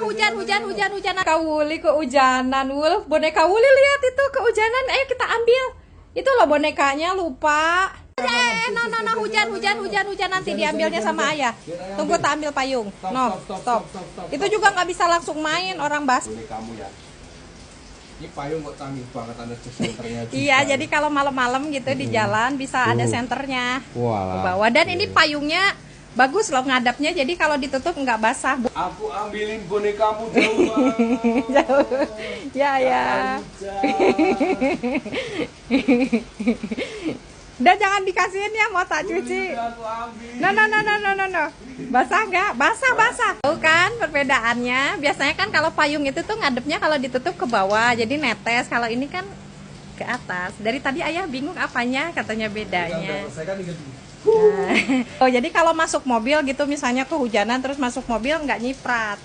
hujan. Kak Wuli kehujanan, Wul. Boneka Wuli lihat itu kehujanan. Ayo kita ambil. Itu loh bonekanya, lupa. Hujan nanti diambilnya sama ayah. Tunggu tak ambil payung. No, stop. Itu juga nggak bisa langsung main orang bas. Kamu ya. Ini payung kok canggih banget, ada senternya juga. Iya, jadi kalau malam-malam gitu di jalan bisa ada senternya ke bawah. Dan ini payungnya bagus loh ngadapnya, jadi kalau ditutup nggak basah. Aku ambilin bonekamu jauh Jauh. Ya. Udah jangan dikasihin ya, mau tak cuci. No. Basah nggak? Basah. Tuh kan perbedaannya. Biasanya kan kalau payung itu tuh ngadepnya kalau ditutup ke bawah, jadi netes. Kalau ini kan ke atas. Dari tadi ayah bingung apanya, katanya bedanya. Nah. Oh jadi kalau masuk mobil gitu, misalnya kehujanan terus masuk mobil nggak nyiprat.